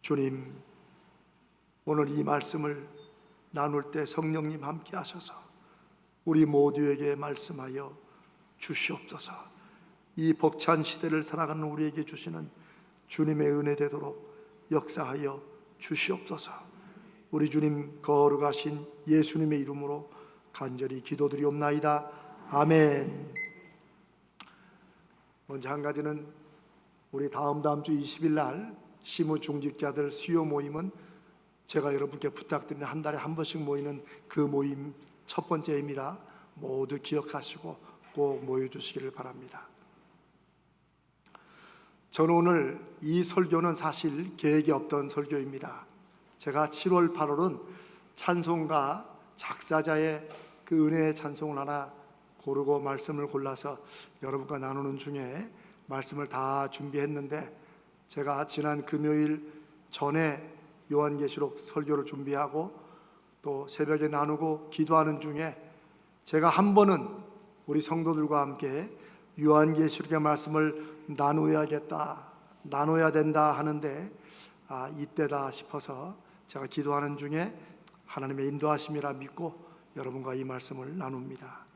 주님, 오늘 이 말씀을 나눌 때 성령님 함께 하셔서 우리 모두에게 말씀하여 주시옵소서. 이 벅찬 시대를 살아가는 우리에게 주시는 주님의 은혜 되도록 역사하여 주시옵소서. 우리 주님 거룩하신 예수님의 이름으로 간절히 기도드리옵나이다. 아멘. 먼저 한 가지는 우리 다음 주 20일 날 시무중직자들 수요 모임은 제가 여러분께 부탁드리는 한 달에 한 번씩 모이는 그 모임 첫 번째입니다. 모두 기억하시고 꼭 모여주시기를 바랍니다. 저는 오늘 이 설교는 사실 계획이 없던 설교입니다. 제가 7월 8월은 찬송가 작사자의 그 은혜의 찬송을 하나 고르고 말씀을 골라서 여러분과 나누는 중에 말씀을 다 준비했는데, 제가 지난 금요일 전에 요한계시록 설교를 준비하고 또 새벽에 나누고 기도하는 중에 제가 한 번은 우리 성도들과 함께 요한계시록의 말씀을 나눠야 된다 하는데 이때다 싶어서 제가 기도하는 중에 하나님의 인도하심이라 믿고 여러분과 이 말씀을 나눕니다.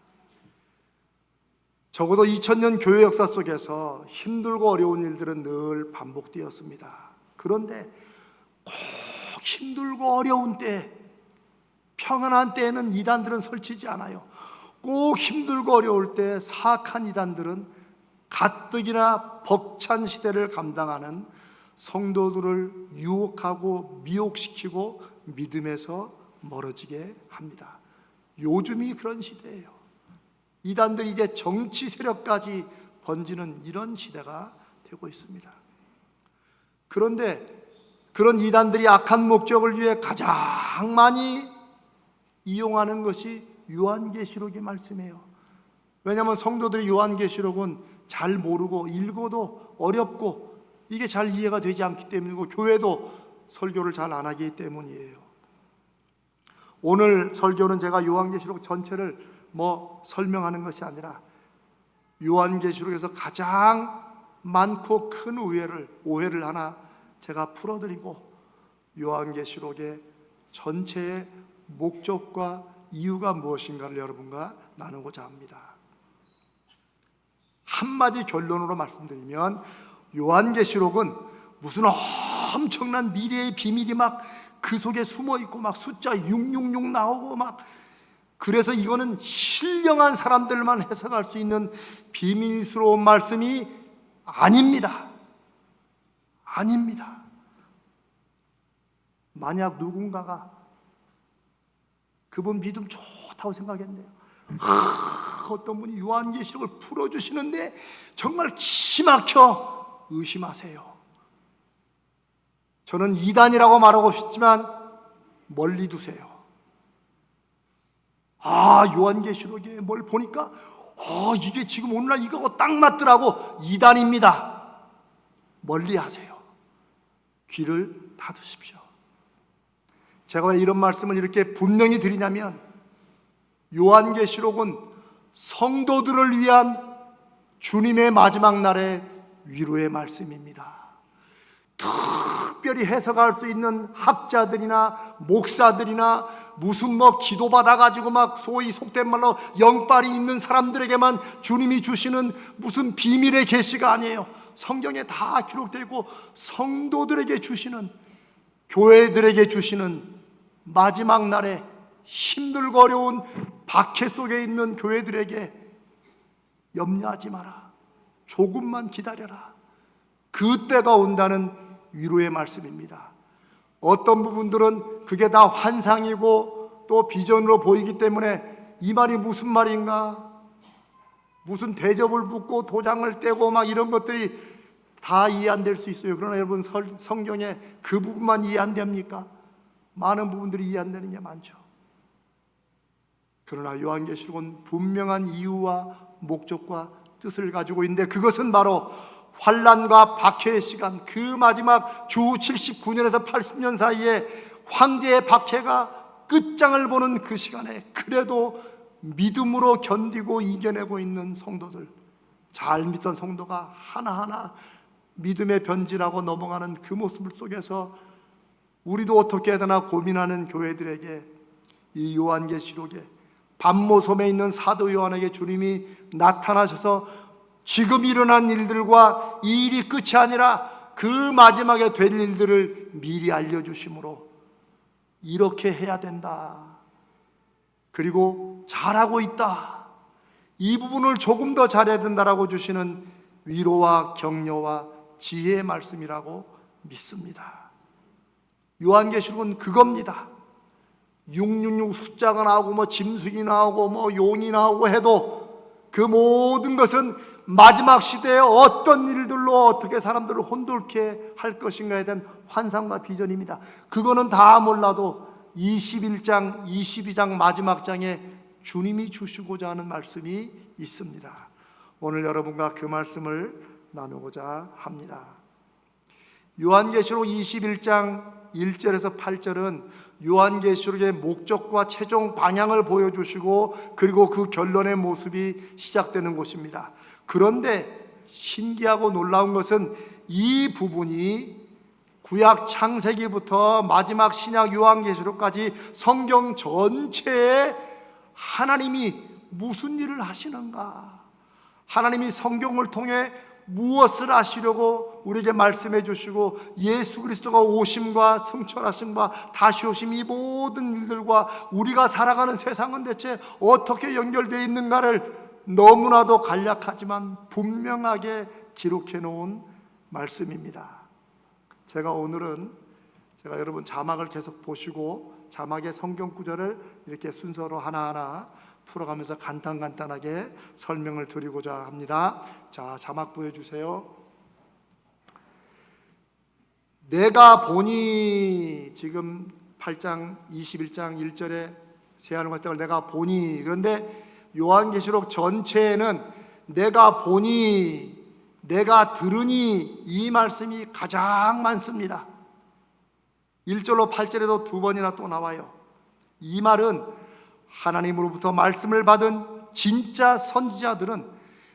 적어도 2000년 교회 역사 속에서 힘들고 어려운 일들은 늘 반복되었습니다. 그런데 꼭 힘들고 어려운 때, 평안한 때에는 이단들은 설치지 않아요. 꼭 힘들고 어려울 때 사악한 이단들은 가뜩이나 벅찬 시대를 감당하는 성도들을 유혹하고 미혹시키고 믿음에서 멀어지게 합니다. 요즘이 그런 시대예요. 이단들이 이제 정치 세력까지 번지는 이런 시대가 되고 있습니다. 그런데 그런 이단들이 악한 목적을 위해 가장 많이 이용하는 것이 요한계시록의 말씀이에요. 왜냐하면 성도들이 요한계시록은 잘 모르고 읽어도 어렵고 이게 잘 이해가 되지 않기 때문이고 교회도 설교를 잘 안 하기 때문이에요. 오늘 설교는 제가 요한계시록 전체를 설명하는 것이 아니라 요한계시록에서 가장 많고 큰 오해를 하나 제가 풀어드리고 요한계시록의 전체의 목적과 이유가 무엇인가를 여러분과 나누고자 합니다. 한마디 결론으로 말씀드리면 요한계시록은 무슨 엄청난 미래의 비밀이 막 그 속에 숨어 있고 막 숫자 666 나오고 막, 그래서 이거는 신령한 사람들만 해석할 수 있는 비밀스러운 말씀이 아닙니다. 아닙니다. 만약 누군가가 그분 믿음 좋다고 생각했네요. 어떤 분이 요한계시록을 풀어주시는데 정말 기막혀 의심하세요. 저는 이단이라고 말하고 싶지만 멀리 두세요. 요한계시록에 뭘 보니까 이게 지금 오늘날 이거하고 딱 맞더라고. 이단입니다. 멀리 하세요. 귀를 닫으십시오. 제가 왜 이런 말씀을 이렇게 분명히 드리냐면, 요한계시록은 성도들을 위한 주님의 마지막 날의 위로의 말씀입니다. 특별히 해석할 수 있는 학자들이나 목사들이나 무슨 기도 받아가지고 막 소위 속된 말로 영빨이 있는 사람들에게만 주님이 주시는 무슨 비밀의 계시가 아니에요. 성경에 다 기록되고 성도들에게 주시는, 교회들에게 주시는 마지막 날에 힘들고 어려운 박해 속에 있는 교회들에게 염려하지 마라, 조금만 기다려라, 그때가 온다는 위로의 말씀입니다. 어떤 부분들은 그게 다 환상이고 또 비전으로 보이기 때문에 이 말이 무슨 말인가, 무슨 대접을 붙고 도장을 떼고 막 이런 것들이 다 이해 안 될 수 있어요. 그러나 여러분, 성경에 그 부분만 이해 안 됩니까? 많은 부분들이 이해 안 되는 게 많죠. 그러나 요한계시록은 분명한 이유와 목적과 뜻을 가지고 있는데, 그것은 바로 환난과 박해의 시간, 그 마지막 주 79년에서 80년 사이에 황제의 박해가 끝장을 보는 그 시간에 그래도 믿음으로 견디고 이겨내고 있는 성도들, 잘 믿던 성도가 하나하나 믿음에 변질하고 넘어가는 그 모습 속에서 우리도 어떻게 해야 되나 고민하는 교회들에게 이 요한계시록에 반모섬에 있는 사도 요한에게 주님이 나타나셔서 지금 일어난 일들과 이 일이 끝이 아니라 그 마지막에 될 일들을 미리 알려주심으로 이렇게 해야 된다, 그리고 잘하고 있다, 이 부분을 조금 더 잘해야 된다라고 주시는 위로와 격려와 지혜의 말씀이라고 믿습니다. 요한계시록은 그겁니다. 666 숫자가 나오고 짐승이 나오고 용이 나오고 해도 그 모든 것은 마지막 시대에 어떤 일들로 어떻게 사람들을 혼돌게 할 것인가에 대한 환상과 비전입니다. 그거는 다 몰라도 21장, 22장 마지막 장에 주님이 주시고자 하는 말씀이 있습니다. 오늘 여러분과 그 말씀을 나누고자 합니다. 요한계시록 21장 1절에서 8절은 요한계시록의 목적과 최종 방향을 보여주시고 그리고 그 결론의 모습이 시작되는 곳입니다. 그런데 신기하고 놀라운 것은 이 부분이 구약 창세기부터 마지막 신약 요한계시록까지 성경 전체에 하나님이 무슨 일을 하시는가, 하나님이 성경을 통해 무엇을 하시려고 우리에게 말씀해 주시고 예수 그리스도가 오심과 승천하심과 다시 오심, 이 모든 일들과 우리가 살아가는 세상은 대체 어떻게 연결되어 있는가를 너무나도 간략하지만 분명하게 기록해 놓은 말씀입니다. 오늘은 여러분 자막을 계속 보시고 자막의 성경 구절을 이렇게 순서로 하나하나 풀어가면서 간단하게 설명을 드리고자 합니다. 자, 자막 보여주세요. 내가 보니, 지금 8장 21장 1절에 새하늘과 땅을 내가 보니, 그런데 요한계시록 전체에는 내가 보니, 내가 들으니, 이 말씀이 가장 많습니다. 1절로 8절에도 두 번이나 또 나와요. 이 말은 하나님으로부터 말씀을 받은 진짜 선지자들은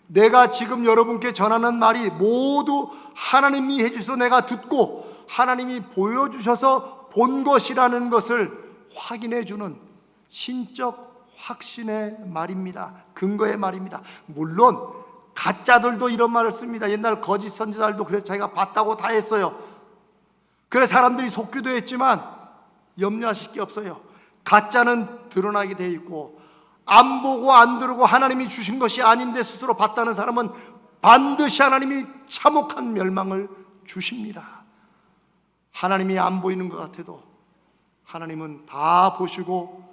내가 지금 여러분께 전하는 말이 모두 하나님이 해주셔서 내가 듣고 하나님이 보여주셔서 본 것이라는 것을 확인해주는 신적 확신의 말입니다. 근거의 말입니다. 물론 가짜들도 이런 말을 씁니다. 옛날 거짓 선지자들도 그래서 자기가 봤다고 다 했어요. 그래 사람들이 속기도 했지만 염려하실 게 없어요. 가짜는 드러나게 돼 있고 안 보고 안 들고 하나님이 주신 것이 아닌데 스스로 봤다는 사람은 반드시 하나님이 참혹한 멸망을 주십니다. 하나님이 안 보이는 것 같아도 하나님은 다 보시고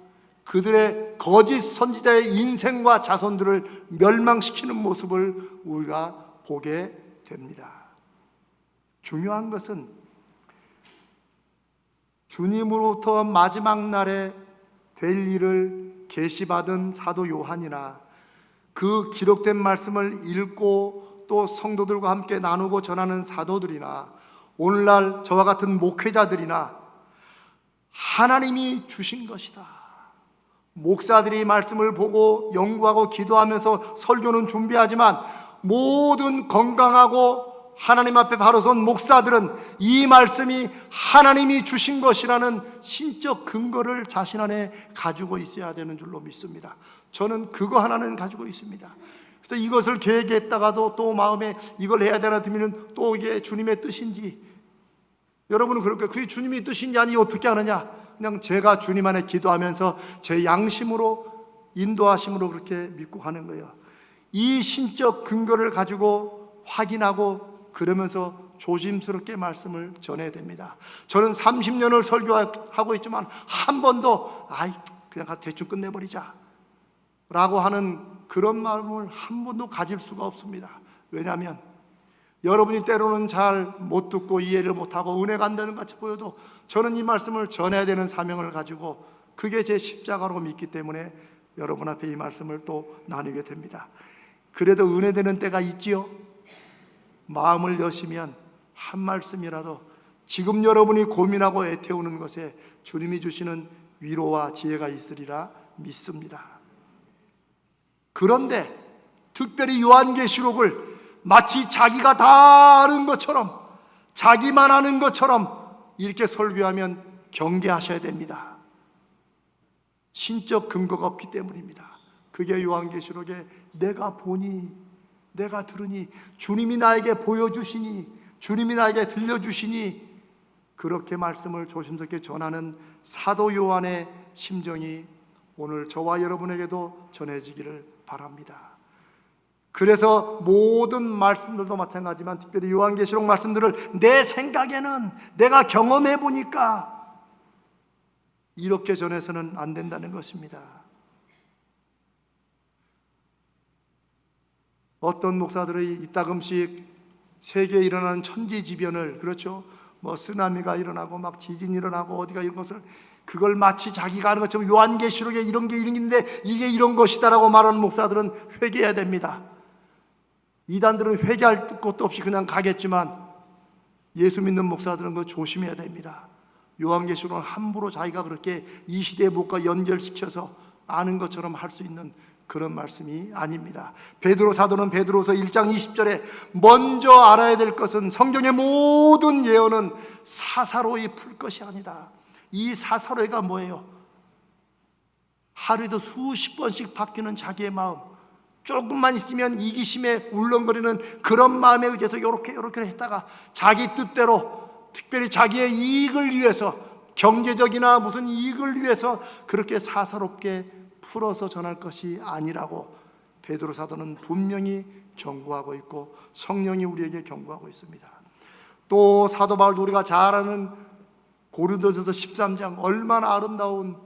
그들의 거짓 선지자의 인생과 자손들을 멸망시키는 모습을 우리가 보게 됩니다. 중요한 것은 주님으로부터 마지막 날에 될 일을 계시받은 사도 요한이나 그 기록된 말씀을 읽고 또 성도들과 함께 나누고 전하는 사도들이나 오늘날 저와 같은 목회자들이나 하나님이 주신 것이다. 목사들이 말씀을 보고 연구하고 기도하면서 설교는 준비하지만 모든 건강하고 하나님 앞에 바로 선 목사들은 이 말씀이 하나님이 주신 것이라는 신적 근거를 자신 안에 가지고 있어야 되는 줄로 믿습니다. 저는 그거 하나는 가지고 있습니다. 그래서 이것을 계획했다가도 또 마음에 이걸 해야 되나 들으면 또 이게 주님의 뜻인지, 여러분은 그렇게 그게 주님의 뜻인지 아니 어떻게 하느냐, 그냥 제가 주님 안에 기도하면서 제 양심으로 인도하심으로 그렇게 믿고 가는 거예요. 이 신적 근거를 가지고 확인하고 그러면서 조심스럽게 말씀을 전해야 됩니다. 저는 30년을 설교하고 있지만 한 번도 그냥 대충 끝내버리자 라고 하는 그런 마음을 한 번도 가질 수가 없습니다. 왜냐하면 여러분이 때로는 잘 못 듣고 이해를 못하고 은혜가 안 되는 것 같이 보여도 저는 이 말씀을 전해야 되는 사명을 가지고 그게 제 십자가로 믿기 때문에 여러분 앞에 이 말씀을 또 나누게 됩니다. 그래도 은혜되는 때가 있지요. 마음을 여시면 한 말씀이라도 지금 여러분이 고민하고 애태우는 것에 주님이 주시는 위로와 지혜가 있으리라 믿습니다. 그런데 특별히 요한계시록을 마치 자기가 다 아는 것처럼, 자기만 아는 것처럼 이렇게 설교하면 경계하셔야 됩니다. 신적 근거가 없기 때문입니다. 그게 요한계시록에 내가 보니, 내가 들으니, 주님이 나에게 보여주시니, 주님이 나에게 들려주시니, 그렇게 말씀을 조심스럽게 전하는 사도 요한의 심정이 오늘 저와 여러분에게도 전해지기를 바랍니다. 그래서 모든 말씀들도 마찬가지지만 특별히 요한계시록 말씀들을 내 생각에는, 내가 경험해 보니까, 이렇게 전해서는 안 된다는 것입니다. 어떤 목사들이 이따금씩 세계에 일어나는 천지지변을, 그렇죠, 뭐 쓰나미가 일어나고 막 지진이 일어나고 어디가 이런 것을, 그걸 마치 자기가 아는 것처럼 요한계시록에 이런 게 이런 게 있는데 이게 이런 것이다라고 말하는 목사들은 회개해야 됩니다. 이단들은 회개할 것도 없이 그냥 가겠지만 예수 믿는 목사들은 그거 조심해야 됩니다. 요한계시록은 함부로 자기가 그렇게 이 시대의 목과 연결시켜서 아는 것처럼 할 수 있는 그런 말씀이 아닙니다. 베드로 사도는 베드로서 1장 20절에 먼저 알아야 될 것은 성경의 모든 예언은 사사로이 풀 것이 아니다. 이 사사로이가 뭐예요? 하루에도 수십 번씩 바뀌는 자기의 마음, 조금만 있으면 이기심에 울렁거리는 그런 마음에 의해서 요렇게 했다가 자기 뜻대로, 특별히 자기의 이익을 위해서, 경제적이나 무슨 이익을 위해서 그렇게 사사롭게 풀어서 전할 것이 아니라고 베드로 사도는 분명히 경고하고 있고 성령이 우리에게 경고하고 있습니다. 또 사도 바울도 우리가 잘 아는 고린도전서 13장, 얼마나 아름다운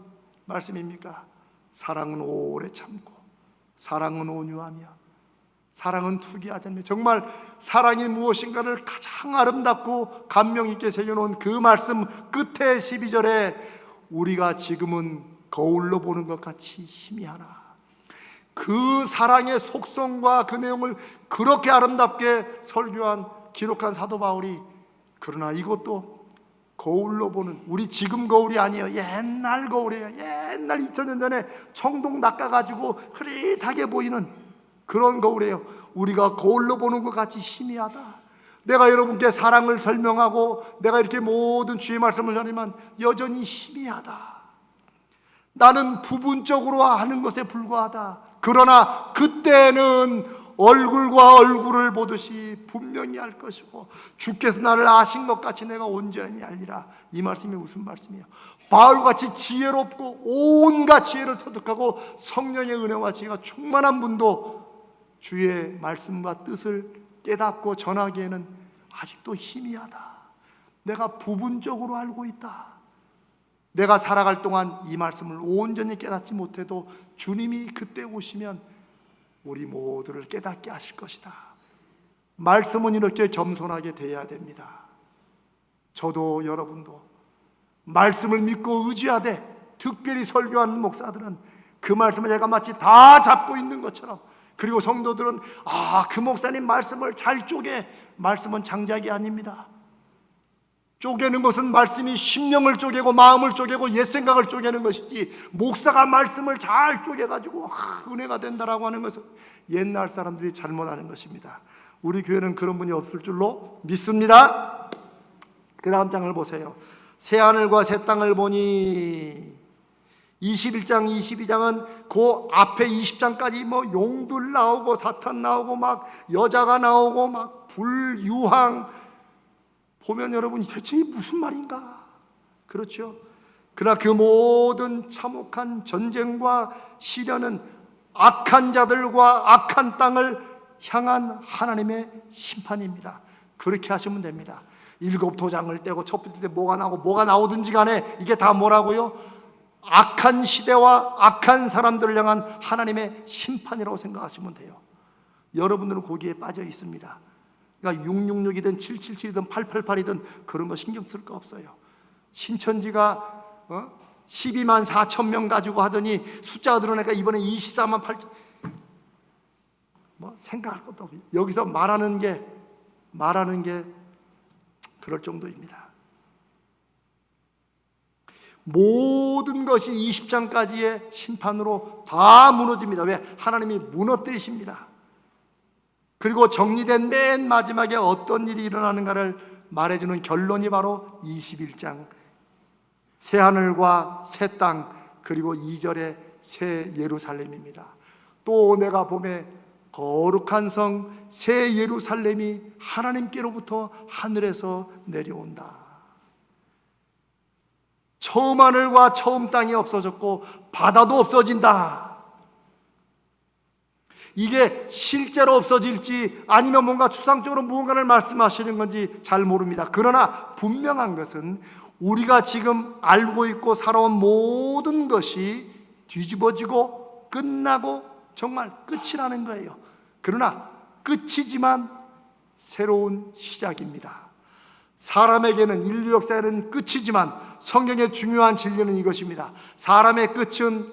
말씀입니까? 사랑은 오래 참고, 사랑은 온유하며, 사랑은 투기하지 않으며. 정말 사랑이 무엇인가를 가장 아름답고 감명 있게 새겨놓은 그 말씀 끝에 12절에 우리가 지금은 거울로 보는 것 같이 희미하나, 그 사랑의 속성과 그 내용을 그렇게 아름답게 설교한, 기록한 사도 바울이, 그러나 이것도 거울로 보는, 우리 지금 거울이 아니에요. 옛날 거울이에요. 옛날 2000년 전에 청동 낚아가지고 흐릿하게 보이는 그런 거울이에요. 우리가 거울로 보는 것 같이 희미하다. 내가 여러분께 사랑을 설명하고 내가 이렇게 모든 주의 말씀을 전하지만 여전히 희미하다. 나는 부분적으로 아는 것에 불과하다. 그러나 그때는 얼굴과 얼굴을 보듯이 분명히 알 것이고 주께서 나를 아신 것 같이 내가 온전히 알리라. 이 말씀이 무슨 말씀이에요? 바울같이 지혜롭고 온갖 지혜를 터득하고 성령의 은혜와 지혜가 충만한 분도 주의 말씀과 뜻을 깨닫고 전하기에는 아직도 희미하다. 내가 부분적으로 알고 있다. 내가 살아갈 동안 이 말씀을 온전히 깨닫지 못해도 주님이 그때 오시면 우리 모두를 깨닫게 하실 것이다. 말씀은 이렇게 겸손하게 돼야 됩니다. 저도 여러분도 말씀을 믿고 의지하되, 특별히 설교하는 목사들은 그 말씀을 제가 마치 다 잡고 있는 것처럼, 그리고 성도들은 그 목사님 말씀을 잘 쪼개. 말씀은 장작이 아닙니다. 쪼개는 것은 말씀이 심령을 쪼개고 마음을 쪼개고 옛 생각을 쪼개는 것이지, 목사가 말씀을 잘 쪼개가지고 은혜가 된다라고 하는 것은 옛날 사람들이 잘못하는 것입니다. 우리 교회는 그런 분이 없을 줄로 믿습니다. 그 다음 장을 보세요. 새하늘과 새 땅을 보니, 21장 22장은 그 앞에 20장까지 뭐 용들 나오고 사탄 나오고 막 여자가 나오고 막 불유황, 보면 여러분 대체 무슨 말인가? 그렇죠? 그러나 그 모든 참혹한 전쟁과 시련은 악한 자들과 악한 땅을 향한 하나님의 심판입니다. 그렇게 하시면 됩니다. 7 도장을 떼고 첫 번째 때 뭐가 나오고 뭐가 나오든지 간에 이게 다 뭐라고요? 악한 시대와 악한 사람들을 향한 하나님의 심판이라고 생각하시면 돼요. 여러분들은 거기에 빠져 있습니다. 그러니까 666이든 777이든 888이든 그런 거 신경 쓸 거 없어요. 신천지가 12만 4천 명 가지고 하더니 숫자가 늘어나니까 이번에 24만 8천, 뭐 생각할 것도 없어요. 여기서 말하는 게 그럴 정도입니다. 모든 것이 20장까지의 심판으로 다 무너집니다. 왜? 하나님이 무너뜨리십니다. 그리고 정리된 맨 마지막에 어떤 일이 일어나는가를 말해주는 결론이 바로 21장 새하늘과 새 땅, 그리고 2절의 새 예루살렘입니다. 또 내가 보매 거룩한 성 새 예루살렘이 하나님께로부터 하늘에서 내려온다. 처음 하늘과 처음 땅이 없어졌고 바다도 없어진다. 이게 실제로 없어질지 아니면 뭔가 추상적으로 무언가를 말씀하시는 건지 잘 모릅니다. 그러나 분명한 것은 우리가 지금 알고 있고 살아온 모든 것이 뒤집어지고 끝나고 정말 끝이라는 거예요. 그러나 끝이지만 새로운 시작입니다. 사람에게는, 인류 역사에는 끝이지만 성경의 중요한 진리는 이것입니다. 사람의 끝은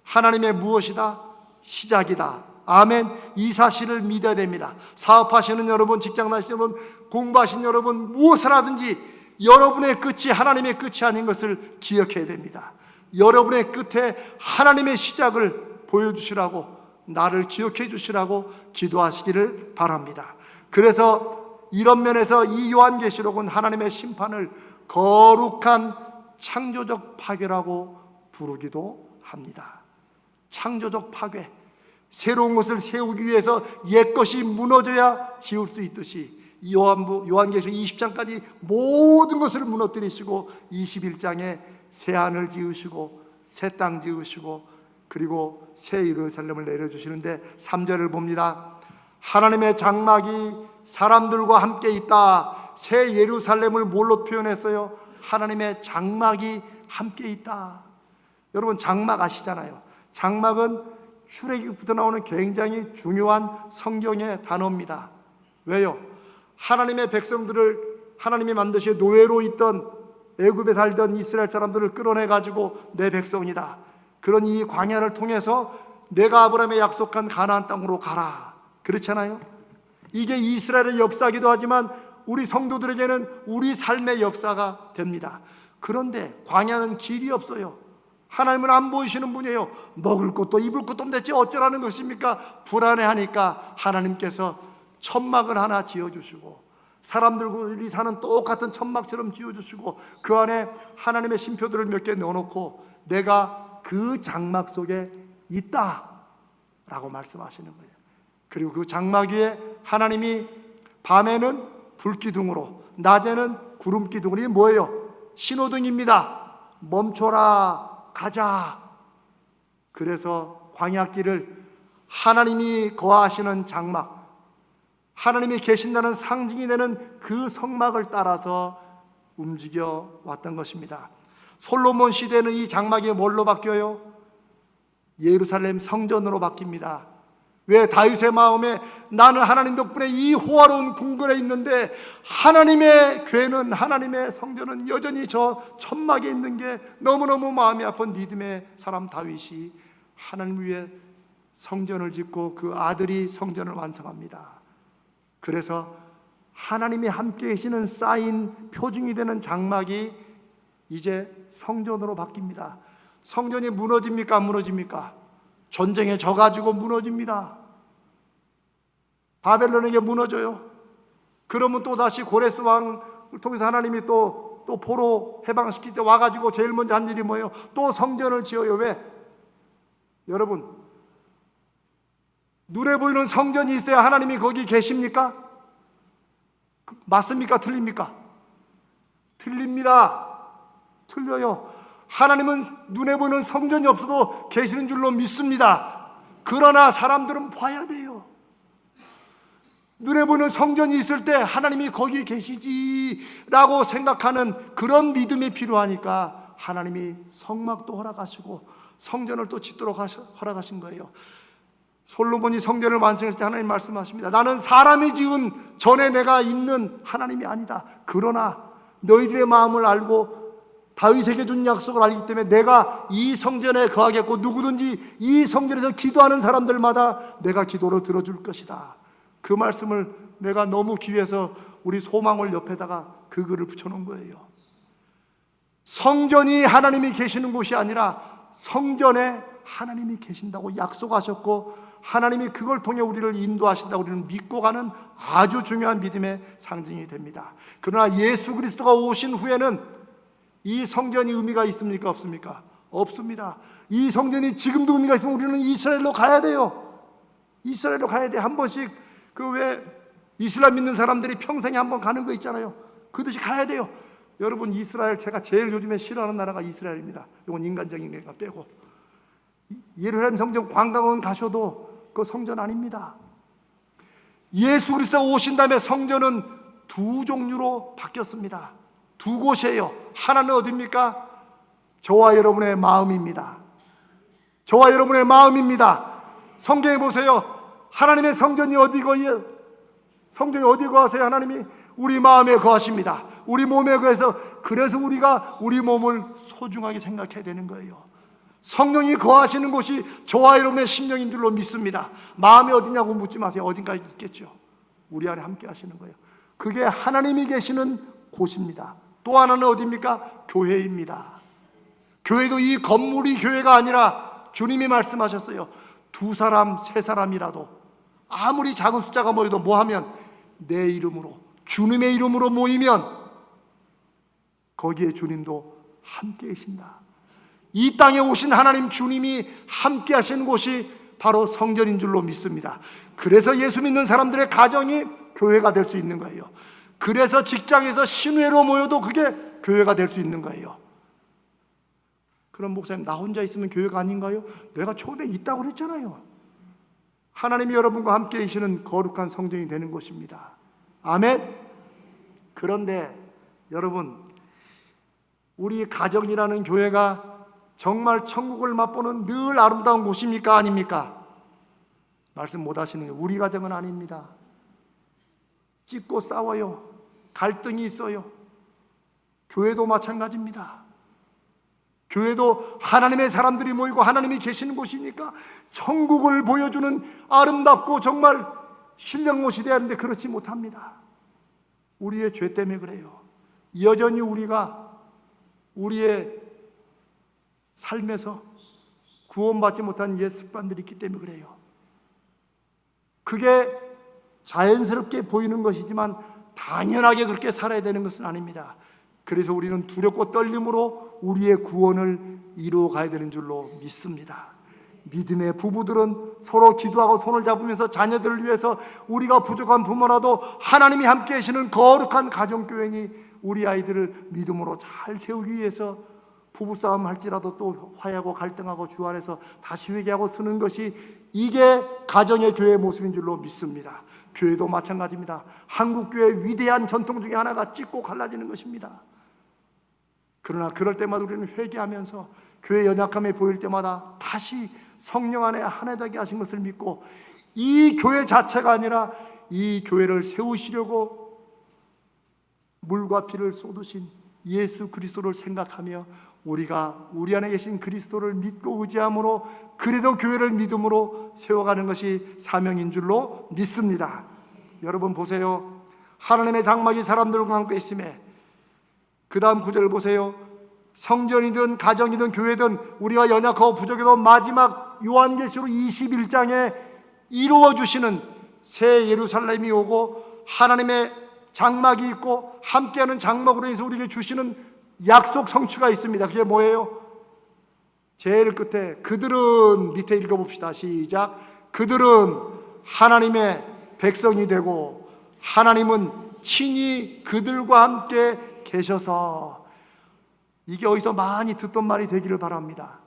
하나님의 무엇이다? 시작이다. 아멘. 이 사실을 믿어야 됩니다. 사업하시는 여러분, 직장 다니시는 여러분, 공부하시는 여러분, 무엇을 하든지 여러분의 끝이 하나님의 끝이 아닌 것을 기억해야 됩니다. 여러분의 끝에 하나님의 시작을 보여주시라고, 나를 기억해 주시라고 기도하시기를 바랍니다. 그래서 이런 면에서 이 요한계시록은 하나님의 심판을 거룩한 창조적 파괴라고 부르기도 합니다. 창조적 파괴, 새로운 것을 세우기 위해서 옛것이 무너져야 지을 수 있듯이 요한계시록 20장까지 모든 것을 무너뜨리시고 21장에 새 하늘 지으시고 새 땅 지으시고 그리고 새 예루살렘을 내려주시는데 3절을 봅니다. 하나님의 장막이 사람들과 함께 있다. 새 예루살렘을 뭘로 표현했어요? 하나님의 장막이 함께 있다. 여러분, 장막 아시잖아요. 장막은 출애굽부터 나오는 굉장히 중요한 성경의 단어입니다. 왜요? 하나님의 백성들을 하나님이 만드신 노예로 있던 애굽에 살던 이스라엘 사람들을 끌어내 가지고 내 백성이다. 그런 이 광야를 통해서 내가 아브라함에 약속한 가나안 땅으로 가라. 그렇잖아요. 이게 이스라엘의 역사이기도 하지만 우리 성도들에게는 우리 삶의 역사가 됩니다. 그런데 광야는 길이 없어요. 하나님은 안 보이시는 분이에요. 먹을 것도 입을 것도 없는데 어쩌라는 것입니까? 불안해하니까 하나님께서 천막을 하나 지어주시고 사람들이 사는 똑같은 천막처럼 지어주시고 그 안에 하나님의 신표들을 몇 개 넣어놓고 내가 그 장막 속에 있다 라고 말씀하시는 거예요. 그리고 그 장막 위에 하나님이 밤에는 불기둥으로 낮에는 구름기둥으로, 이게 뭐예요? 신호등입니다. 멈춰라, 가자. 그래서 광야길을 하나님이 거하시는 장막, 하나님이 계신다는 상징이 되는 그 성막을 따라서 움직여 왔던 것입니다. 솔로몬 시대는 이 장막이 뭘로 바뀌어요? 예루살렘 성전으로 바뀝니다. 왜? 다윗의 마음에 나는 하나님 덕분에 이 호화로운 궁궐에 있는데 하나님의 궤는, 하나님의 성전은 여전히 저 천막에 있는 게 너무너무 마음이 아픈 믿음의 사람 다윗이 하나님 위해 성전을 짓고 그 아들이 성전을 완성합니다. 그래서 하나님이 함께 계시는 사인, 표징이 되는 장막이 이제 성전으로 바뀝니다. 성전이 무너집니까? 안 무너집니까? 전쟁에 져가지고 무너집니다. 바벨론에게 무너져요. 그러면 또 다시 고레스 왕을 통해서 하나님이 또 포로 해방시킬 때 와가지고 제일 먼저 한 일이 뭐예요? 또 성전을 지어요. 왜? 여러분, 눈에 보이는 성전이 있어야 하나님이 거기 계십니까? 맞습니까? 틀립니까? 틀립니다. 틀려요. 하나님은 눈에 보이는 성전이 없어도 계시는 줄로 믿습니다. 그러나 사람들은 봐야 돼요. 눈에 보이는 성전이 있을 때 하나님이 거기 계시지라고 생각하는 그런 믿음이 필요하니까 하나님이 성막도 허락하시고 성전을 또 짓도록 허락하신 거예요. 솔로몬이 성전을 완성했을 때 하나님 말씀하십니다. 나는 사람이 지은 전에 내가 있는 하나님이 아니다. 그러나 너희들의 마음을 알고 다윗에게 준 약속을 알기 때문에 내가 이 성전에 거하겠고 누구든지 이 성전에서 기도하는 사람들마다 내가 기도를 들어줄 것이다. 그 말씀을 내가 너무 귀해서 우리 소망을 옆에다가 그 글을 붙여놓은 거예요. 성전이 하나님이 계시는 곳이 아니라 성전에 하나님이 계신다고 약속하셨고 하나님이 그걸 통해 우리를 인도하신다고 우리는 믿고 가는 아주 중요한 믿음의 상징이 됩니다. 그러나 예수 그리스도가 오신 후에는 이 성전이 의미가 있습니까? 없습니까? 없습니다. 이 성전이 지금도 의미가 있으면 우리는 이스라엘로 가야 돼요. 이스라엘로 가야 돼. 한 번씩 그 왜 이슬람 믿는 사람들이 평생에 한 번 가는 거 있잖아요. 그듯이 가야 돼요. 여러분, 이스라엘, 제가 제일 요즘에 싫어하는 나라가 이스라엘입니다. 이건 인간적인 거 빼고. 예루살렘 성전 관광은 가셔도 그 성전 아닙니다. 예수 그리스도가 오신 다음에 성전은 두 종류로 바뀌었습니다. 두 곳이에요. 하나는 어디입니까? 저와 여러분의 마음입니다. 저와 여러분의 마음입니다. 성경에 보세요. 하나님의 성전이 어디고요? 성전이 어디 거하세요? 하나님이 우리 마음에 거하십니다. 우리 몸에 거해서, 그래서 우리가 우리 몸을 소중하게 생각해야 되는 거예요. 성령이 거하시는 곳이 저와 여러분의 심령인 줄로 믿습니다. 마음이 어디냐고 묻지 마세요. 어딘가 있겠죠. 우리 안에 함께 하시는 거예요. 그게 하나님이 계시는 곳입니다. 또 하나는 어디입니까? 교회입니다. 교회도 이 건물이 교회가 아니라 주님이 말씀하셨어요. 두 사람, 세 사람이라도 아무리 작은 숫자가 모여도 뭐하면 내 이름으로, 주님의 이름으로 모이면 거기에 주님도 함께 계신다. 이 땅에 오신 하나님 주님이 함께 하시는 곳이 바로 성전인 줄로 믿습니다. 그래서 예수 믿는 사람들의 가정이 교회가 될 수 있는 거예요. 그래서 직장에서 신회로 모여도 그게 교회가 될 수 있는 거예요. 그럼 목사님, 나 혼자 있으면 교회가 아닌가요? 내가 처음에 있다고 그랬잖아요. 하나님이 여러분과 함께 계시는 거룩한 성전이 되는 곳입니다. 아멘. 그런데 여러분, 우리 가정이라는 교회가 정말 천국을 맛보는 늘 아름다운 곳입니까? 아닙니까? 말씀 못 하시는 게, 우리 가정은 아닙니다. 찢고 싸워요. 갈등이 있어요. 교회도 마찬가지입니다. 교회도 하나님의 사람들이 모이고 하나님이 계시는 곳이니까 천국을 보여주는 아름답고 정말 신령못이 되어야 하는데 그렇지 못합니다. 우리의 죄 때문에 그래요. 여전히 우리가 우리의 삶에서 구원받지 못한 옛 습관들이 있기 때문에 그래요. 그게 자연스럽게 보이는 것이지만 당연하게 그렇게 살아야 되는 것은 아닙니다. 그래서 우리는 두렵고 떨림으로 우리의 구원을 이루어 가야 되는 줄로 믿습니다. 믿음의 부부들은 서로 기도하고 손을 잡으면서 자녀들을 위해서, 우리가 부족한 부모라도 하나님이 함께 계시는 거룩한 가정교회니 우리 아이들을 믿음으로 잘 세우기 위해서 부부싸움 할지라도 또 화해하고 갈등하고 주 안에서 다시 회개하고 쓰는 것이, 이게 가정의 교회의 모습인 줄로 믿습니다. 교회도 마찬가지입니다. 한국교회의 위대한 전통 중에 하나가 찢고 갈라지는 것입니다. 그러나 그럴 때마다 우리는 회개하면서 교회 연약함이 보일 때마다 다시 성령 안에 하나 되게 하신 것을 믿고, 이 교회 자체가 아니라 이 교회를 세우시려고 물과 피를 쏟으신 예수 그리스도를 생각하며 우리가 우리 안에 계신 그리스도를 믿고 의지함으로, 그래도 교회를 믿음으로 세워가는 것이 사명인 줄로 믿습니다. 여러분 보세요. 하나님의 장막이 사람들과 함께 있음에, 그 다음 구절을 보세요. 성전이든 가정이든 교회든 우리가 연약하고 부족해도 마지막 요한계시록 21장에 이루어주시는 새 예루살렘이 오고 하나님의 장막이 있고 함께하는 장막으로 인해서 우리에게 주시는 약속 성취가 있습니다. 그게 뭐예요? 제일 끝에, 그들은, 밑에 읽어봅시다. 시작. 그들은 하나님의 백성이 되고 하나님은 친히 그들과 함께 계셔서, 이게 어디서 많이 듣던 말이 되기를 바랍니다.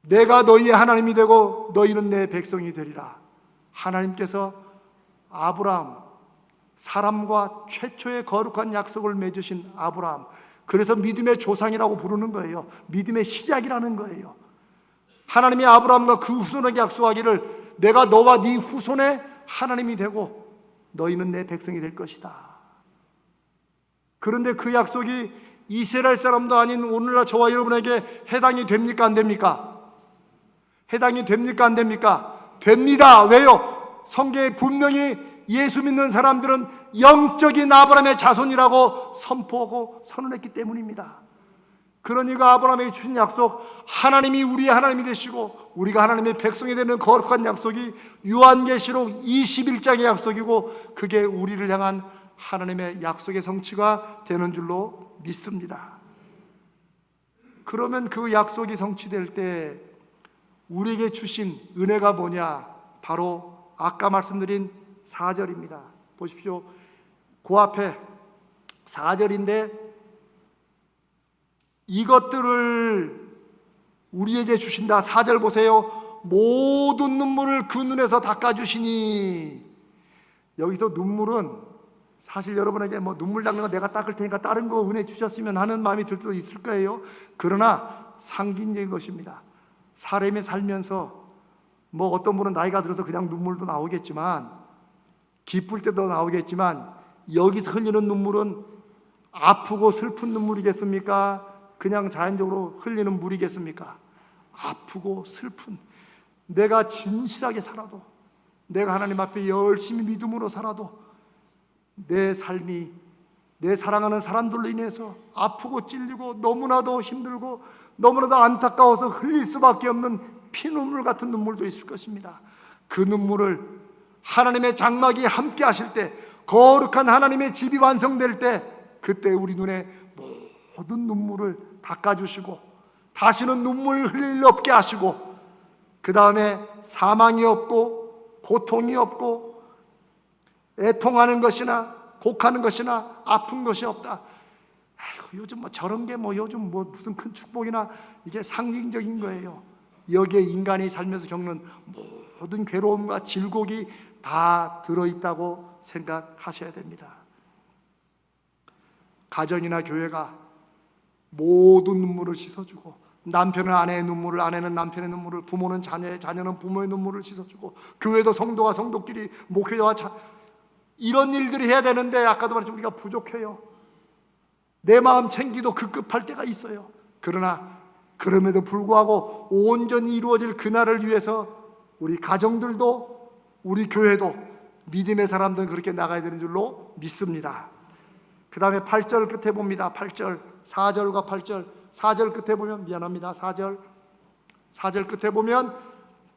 내가 너희의 하나님이 되고 너희는 내 백성이 되리라. 하나님께서 아브라함, 사람과 최초의 거룩한 약속을 맺으신 아브라함, 그래서 믿음의 조상이라고 부르는 거예요. 믿음의 시작이라는 거예요. 하나님이 아브라함과 그 후손에게 약속하기를, 내가 너와 네 후손의 하나님이 되고 너희는 내 백성이 될 것이다. 그런데 그 약속이 이스라엘 사람도 아닌 오늘날 저와 여러분에게 해당이 됩니까? 안 됩니까? 해당이 됩니까? 안 됩니까? 됩니다. 왜요? 성경에 분명히 예수 믿는 사람들은 영적인 아브라함의 자손이라고 선포하고 선언했기 때문입니다. 그러니 그 아브라함에게 주신 약속, 하나님이 우리의 하나님이 되시고 우리가 하나님의 백성이 되는 거룩한 약속이 요한계시록 21장의 약속이고, 그게 우리를 향한 하나님의 약속의 성취가 되는 줄로 믿습니다. 그러면 그 약속이 성취될 때 우리에게 주신 은혜가 뭐냐? 바로 아까 말씀드린 4절입니다. 보십시오. 그 앞에 4절인데, 이것들을 우리에게 주신다. 4절 보세요. 모든 눈물을 그 눈에서 닦아주시니. 여기서 눈물은 사실 여러분에게 뭐 눈물 닦는 거 내가 닦을 테니까 다른 거 은혜 주셨으면 하는 마음이 들 수도 있을 거예요. 그러나 상징적인 것입니다. 사람이 살면서 뭐 어떤 분은 나이가 들어서 그냥 눈물도 나오겠지만, 기쁠 때도 나오겠지만, 여기서 흘리는 눈물은 아프고 슬픈 눈물이겠습니까? 그냥 자연적으로 흘리는 물이겠습니까? 아프고 슬픈, 내가 진실하게 살아도, 내가 하나님 앞에 열심히 믿음으로 살아도 내 삶이 내 사랑하는 사람들로 인해서 아프고 찔리고 너무나도 힘들고 너무나도 안타까워서 흘릴 수밖에 없는 피눈물 같은 눈물도 있을 것입니다. 그 눈물을 하나님의 장막이 함께 하실 때, 거룩한 하나님의 집이 완성될 때, 그때 우리 눈에 모든 눈물을 닦아주시고 다시는 눈물 흘릴 일 없게 하시고, 그 다음에 사망이 없고 고통이 없고 애통하는 것이나 곡하는 것이나 아픈 것이 없다. 아이고, 요즘 뭐 저런 게 뭐 요즘 뭐 무슨 큰 축복이나, 이게 상징적인 거예요. 여기에 인간이 살면서 겪는 모든 괴로움과 질곡이 다 들어있다고 생각하셔야 됩니다. 가정이나 교회가 모든 눈물을 씻어주고, 남편은 아내의 눈물을, 아내는 남편의 눈물을, 부모는 자녀의, 자녀는 부모의 눈물을 씻어주고, 교회도 성도와 성도끼리, 목회자와 이런 일들이 해야 되는데, 아까도 말했지만 우리가 부족해요. 내 마음 챙기도 급급할 때가 있어요. 그러나 그럼에도 불구하고 온전히 이루어질 그날을 위해서 우리 가정들도 우리 교회도 믿음의 사람들은 그렇게 나가야 되는 줄로 믿습니다. 그 다음에 8절 끝에 봅니다. 8절, 4절과 8절. 4절 끝에 보면, 미안합니다, 4절 끝에 보면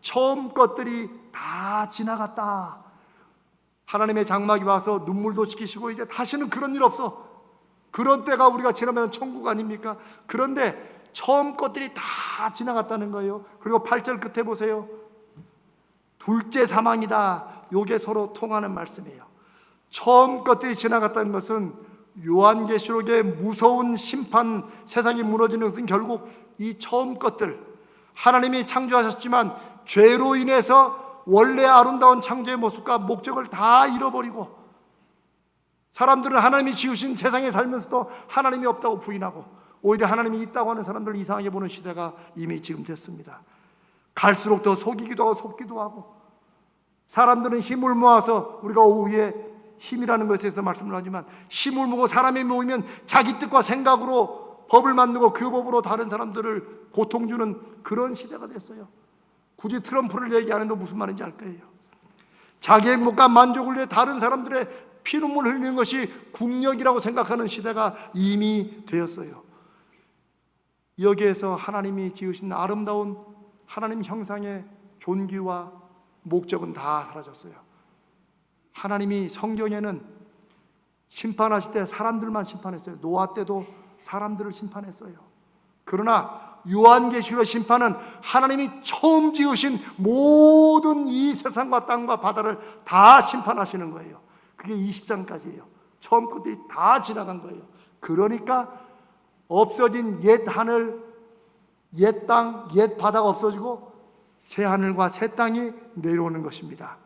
처음 것들이 다 지나갔다. 하나님의 장막이 와서 눈물도 씻기시고 이제 다시는 그런 일 없어. 그런 때가 우리가 지나면 천국 아닙니까? 그런데 처음 것들이 다 지나갔다는 거예요. 그리고 8절 끝에 보세요. 둘째 사망이다. 요게 서로 통하는 말씀이에요. 처음 것들이 지나갔다는 것은 요한계시록의 무서운 심판, 세상이 무너지는 것은 결국 이 처음 것들, 하나님이 창조하셨지만 죄로 인해서 원래 아름다운 창조의 모습과 목적을 다 잃어버리고, 사람들은 하나님이 지으신 세상에 살면서도 하나님이 없다고 부인하고 오히려 하나님이 있다고 하는 사람들을 이상하게 보는 시대가 이미 지금 됐습니다. 갈수록 더 속이기도 하고 속기도 하고, 사람들은 힘을 모아서, 우리가 오후에 힘이라는 것에 대해서 말씀을 하지만, 힘을 모으고 사람이 모이면 자기 뜻과 생각으로 법을 만들고 그 법으로 다른 사람들을 고통 주는 그런 시대가 됐어요. 굳이 트럼프를 얘기하는데 무슨 말인지 알 거예요. 자기 행복과 만족을 위해 다른 사람들의 피눈물 흘리는 것이 국력이라고 생각하는 시대가 이미 되었어요. 여기에서 하나님이 지으신 아름다운 하나님 형상의 존귀와 목적은 다 사라졌어요. 하나님이 성경에는 심판하실 때 사람들만 심판했어요. 노아 때도 사람들을 심판했어요. 그러나 요한계시록의 심판은 하나님이 처음 지으신 모든 이 세상과 땅과 바다를 다 심판하시는 거예요. 그게 20장까지예요. 처음 것들이 다 지나간 거예요. 그러니까 없어진 옛 하늘, 옛 땅, 옛 바다가 없어지고 새 하늘과 새 땅이 내려오는 것입니다.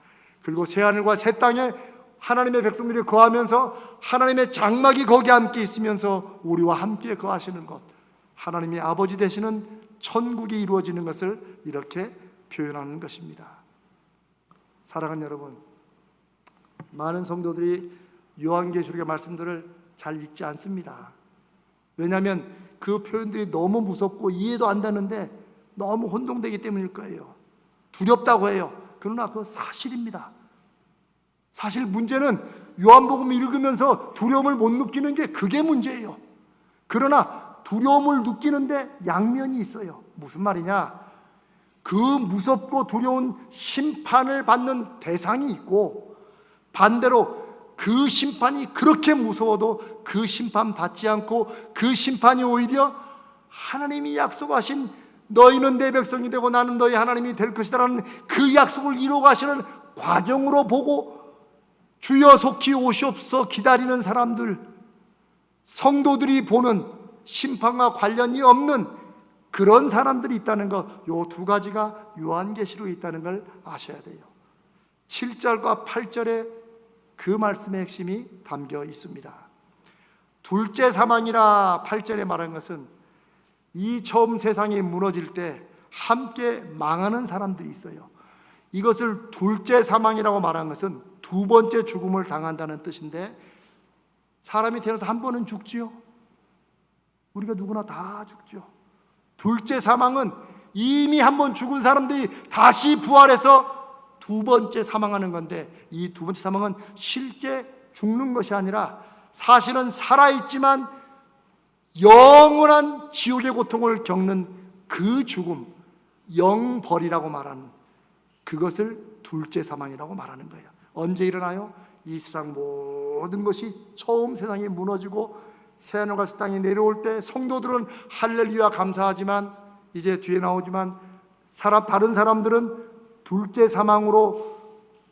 그리고 새 하늘과 새 땅에 하나님의 백성들이 거하면서 하나님의 장막이 거기 함께 있으면서 우리와 함께 거하시는 것, 하나님의 아버지 되시는 천국이 이루어지는 것을 이렇게 표현하는 것입니다. 사랑하는 여러분, 많은 성도들이 요한계시록의 말씀들을 잘 읽지 않습니다. 왜냐하면 그 표현들이 너무 무섭고 이해도 안 되는데 너무 혼동되기 때문일 거예요. 두렵다고 해요. 그러나 그건 사실입니다. 사실 문제는 요한복음 읽으면서 두려움을 못 느끼는 게 그게 문제예요. 그러나 두려움을 느끼는데 양면이 있어요. 무슨 말이냐? 그 무섭고 두려운 심판을 받는 대상이 있고, 반대로 그 심판이 그렇게 무서워도 그 심판 받지 않고 그 심판이 오히려 하나님이 약속하신 너희는 내 백성이 되고 나는 너희 하나님이 될 것이다라는 그 약속을 이루어 가시는 과정으로 보고 주여 속히 오시옵소서 기다리는 사람들, 성도들이 보는 심판과 관련이 없는 그런 사람들이 있다는 것, 요 두 가지가 요한계시록에 있다는 걸 아셔야 돼요. 7절과 8절에 그 말씀의 핵심이 담겨 있습니다. 둘째 사망이라 8절에 말한 것은 이 처음 세상이 무너질 때 함께 망하는 사람들이 있어요. 이것을 둘째 사망이라고 말한 것은 두 번째 죽음을 당한다는 뜻인데, 사람이 태어나서 한 번은 죽지요. 우리가 누구나 다 죽죠. 둘째 사망은 이미 한 번 죽은 사람들이 다시 부활해서 두 번째 사망하는 건데, 이 두 번째 사망은 실제 죽는 것이 아니라 사실은 살아있지만 영원한 지옥의 고통을 겪는 그 죽음, 영벌이라고 말하는 그것을 둘째 사망이라고 말하는 거예요. 언제 일어나요? 이 세상 모든 것이 처음 세상이 무너지고 새하늘과 새 땅이 내려올 때 성도들은 할렐루야 감사하지만, 이제 뒤에 나오지만 다른 사람들은 둘째 사망으로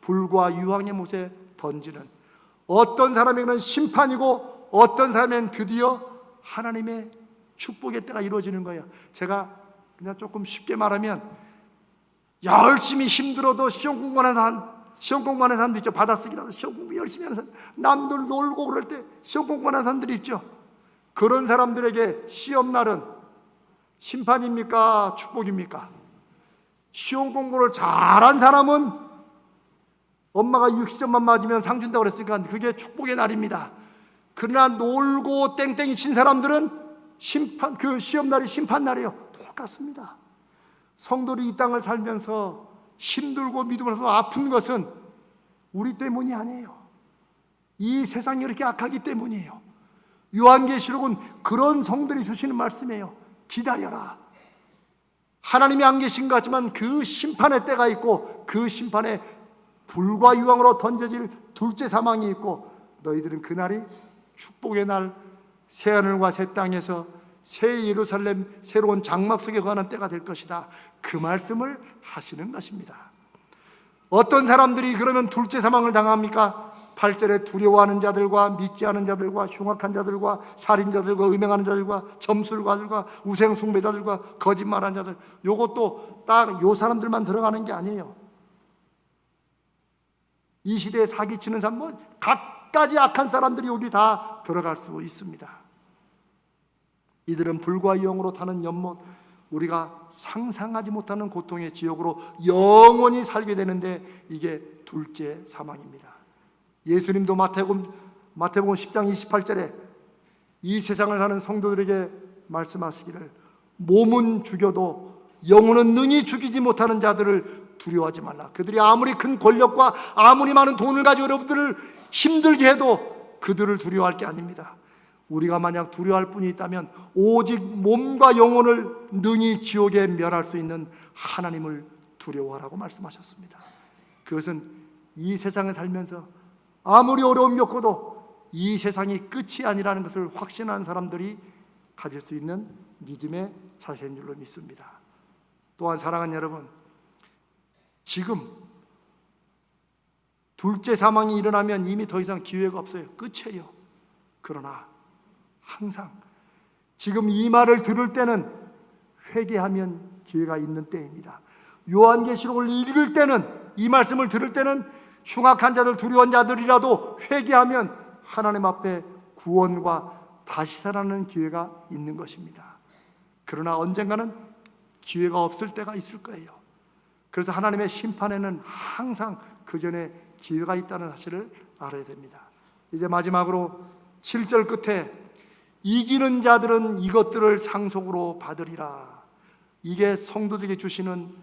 불과 유황의 못에 던지는, 어떤 사람에게는 심판이고 어떤 사람에게는 드디어 하나님의 축복의 때가 이루어지는 거예요. 제가 그냥 조금 쉽게 말하면, 열심히 힘들어도 시험 공부하는 사람도 있죠. 받아쓰기라도 시험 공부 열심히 하는 사람, 남들 놀고 그럴 때 시험 공부하는 사람들이 있죠. 그런 사람들에게 시험날은 심판입니까? 축복입니까? 시험 공부를 잘한 사람은 엄마가 60점만 맞으면 상 준다고 그랬으니까 그게 축복의 날입니다. 그러나 놀고 땡땡이 친 사람들은 그 시험날이 심판날이에요. 똑같습니다. 성도들이 이 땅을 살면서 힘들고 믿음으로서 아픈 것은 우리 때문이 아니에요. 이 세상이 이렇게 악하기 때문이에요. 요한계시록은 그런 성들이 주시는 말씀이에요. 기다려라. 하나님이 안 계신 것 같지만 그 심판의 때가 있고, 그 심판에 불과 유황으로 던져질 둘째 사망이 있고, 너희들은 그날이 축복의 날, 새하늘과 새 땅에서 새 예루살렘 새로운 장막 속에 거하는 때가 될 것이다. 그 말씀을 하시는 것입니다. 어떤 사람들이 그러면 둘째 사망을 당합니까? 8절에 두려워하는 자들과 믿지 않은 자들과 흉악한 자들과 살인자들과 음행하는 자들과 점술가들과 우상숭배자들과 거짓말하는 자들, 요것도 딱 요 사람들만 들어가는 게 아니에요. 이 시대에 사기치는 사람, 뭐 갖가지 악한 사람들이 여기 다 들어갈 수 있습니다. 이들은 불과 영으로 타는 연못, 우리가 상상하지 못하는 고통의 지옥으로 영원히 살게 되는데, 이게 둘째 사망입니다. 예수님도 마태복음 10장 28절에 이 세상을 사는 성도들에게 말씀하시기를, 몸은 죽여도 영혼은 능히 죽이지 못하는 자들을 두려워하지 말라. 그들이 아무리 큰 권력과 아무리 많은 돈을 가지고 여러분들을 힘들게 해도 그들을 두려워할 게 아닙니다. 우리가 만약 두려워할 뿐이 있다면 오직 몸과 영혼을 능히 지옥에 멸할 수 있는 하나님을 두려워하라고 말씀하셨습니다. 그것은 이 세상을 살면서 아무리 어려움이 겪어도 이 세상이 끝이 아니라는 것을 확신하는 사람들이 가질 수 있는 믿음의 자세인 줄로 믿습니다. 또한 사랑하는 여러분, 지금 둘째 사망이 일어나면 이미 더 이상 기회가 없어요. 끝이에요. 그러나 항상 지금 이 말을 들을 때는 회개하면 기회가 있는 때입니다. 요한계시록을 읽을 때는, 이 말씀을 들을 때는 흉악한 자들, 두려운 자들이라도 회개하면 하나님 앞에 구원과 다시 살아나는 기회가 있는 것입니다. 그러나 언젠가는 기회가 없을 때가 있을 거예요. 그래서 하나님의 심판에는 항상 그 전에 기회가 있다는 사실을 알아야 됩니다. 이제 마지막으로 7절 끝에 이기는 자들은 이것들을 상속으로 받으리라. 이게 성도들에게 주시는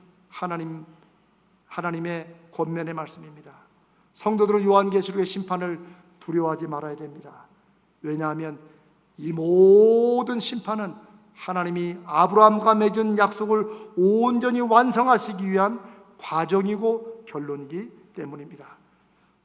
하나님의 권면의 말씀입니다. 성도들은 요한계시록의 심판을 두려워하지 말아야 됩니다. 왜냐하면 이 모든 심판은 하나님이 아브라함과 맺은 약속을 온전히 완성하시기 위한 과정이고 결론이기 때문입니다.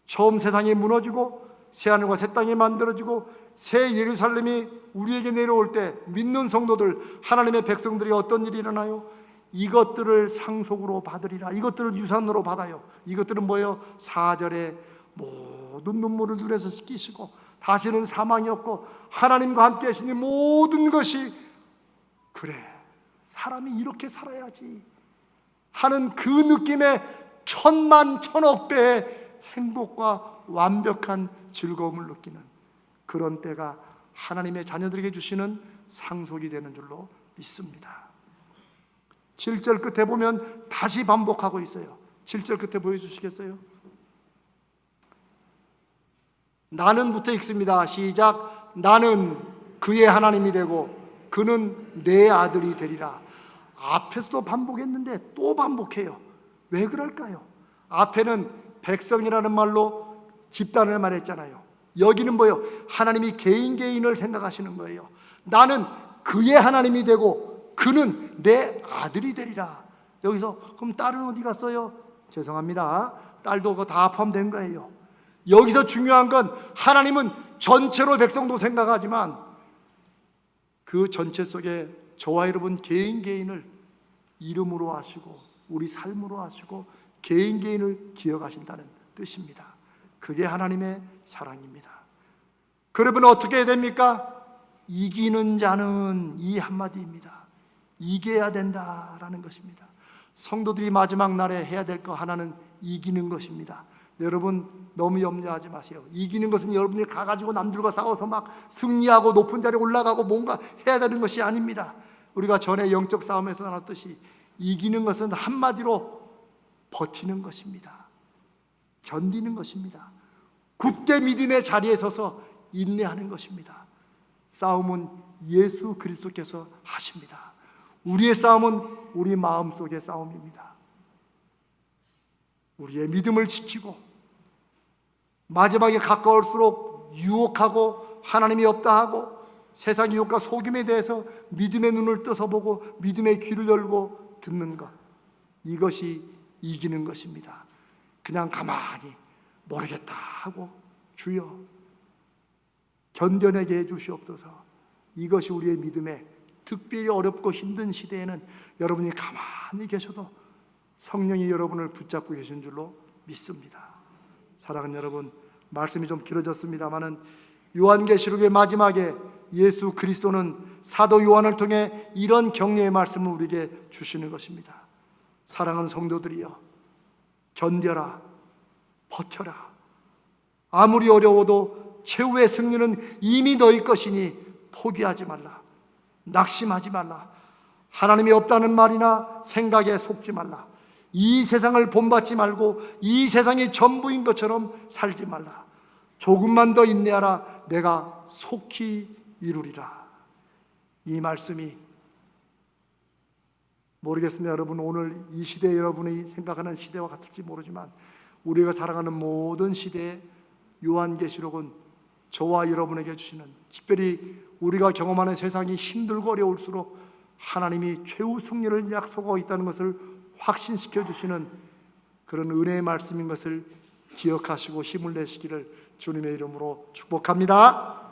처음 세상이 무너지고 새하늘과 새 땅이 만들어지고 새 예루살렘이 우리에게 내려올 때 믿는 성도들, 하나님의 백성들이 어떤 일이 일어나요? 이것들을 상속으로 받으리라. 이것들을 유산으로 받아요. 이것들은 뭐예요? 4절에 모든 눈물을 눈에서 씻기시고 다시는 사망이 없고 하나님과 함께 하시니 모든 것이, 그래, 사람이 이렇게 살아야지 하는 그 느낌의 천만 천억 배의 행복과 완벽한 즐거움을 느끼는 그런 때가 하나님의 자녀들에게 주시는 상속이 되는 줄로 믿습니다. 7절 끝에 보면 다시 반복하고 있어요. 7절 끝에 보여주시겠어요? 나는 부터 읽습니다. 시작. 나는 그의 하나님이 되고 그는 내 아들이 되리라. 앞에서도 반복했는데 또 반복해요. 왜 그럴까요? 앞에는 백성이라는 말로 집단을 말했잖아요. 여기는 뭐예요? 하나님이 개인을 생각하시는 거예요. 나는 그의 하나님이 되고 그는 내 아들이 되리라. 여기서 그럼 딸은 어디 갔어요? 죄송합니다. 딸도 그거 다 포함된 거예요. 여기서 중요한 건 하나님은 전체로 백성도 생각하지만 그 전체 속에 저와 여러분 개인을 이름으로 하시고 우리 삶으로 하시고 개인을 기억하신다는 뜻입니다. 그게 하나님의 사랑입니다. 그러면 어떻게 해야 됩니까? 이기는 자는, 이 한마디입니다. 이겨야 된다라는 것입니다. 성도들이 마지막 날에 해야 될 거 하나는 이기는 것입니다. 여러분 너무 염려하지 마세요. 이기는 것은 여러분이 가가지고 남들과 싸워서 막 승리하고 높은 자리에 올라가고 뭔가 해야 되는 것이 아닙니다. 우리가 전에 영적 싸움에서 나눴듯이 이기는 것은 한마디로 버티는 것입니다. 견디는 것입니다. 굳게 믿음의 자리에 서서 인내하는 것입니다. 싸움은 예수 그리스도께서 하십니다. 우리의 싸움은 우리 마음속의 싸움입니다. 우리의 믿음을 지키고 마지막에 가까울수록 유혹하고 하나님이 없다 하고 세상 유혹과 속임에 대해서 믿음의 눈을 떠서 보고 믿음의 귀를 열고 듣는 것, 이것이 이기는 것입니다. 그냥 가만히 모르겠다 하고 주여 견뎌내게 해주시옵소서. 이것이 우리의 믿음의, 특별히 어렵고 힘든 시대에는 여러분이 가만히 계셔도 성령이 여러분을 붙잡고 계신 줄로 믿습니다. 사랑하는 여러분, 말씀이 좀 길어졌습니다마는 요한계시록의 마지막에 예수 그리스도는 사도 요한을 통해 이런 격려의 말씀을 우리에게 주시는 것입니다. 사랑하는 성도들이여, 견뎌라, 버텨라. 아무리 어려워도 최후의 승리는 이미 너희 것이니 포기하지 말라. 낙심하지 말라. 하나님이 없다는 말이나 생각에 속지 말라. 이 세상을 본받지 말고 이 세상이 전부인 것처럼 살지 말라. 조금만 더 인내하라. 내가 속히 이루리라. 이 말씀이 모르겠습니다. 여러분 오늘 이 시대에 여러분이 생각하는 시대와 같을지 모르지만 우리가 살아가는 모든 시대에 요한계시록은 저와 여러분에게 주시는, 특별히 우리가 경험하는 세상이 힘들고 어려울수록 하나님이 최후 승리를 약속하고 있다는 것을 확신시켜 주시는 그런 은혜의 말씀인 것을 기억하시고 힘을 내시기를 주님의 이름으로 축복합니다.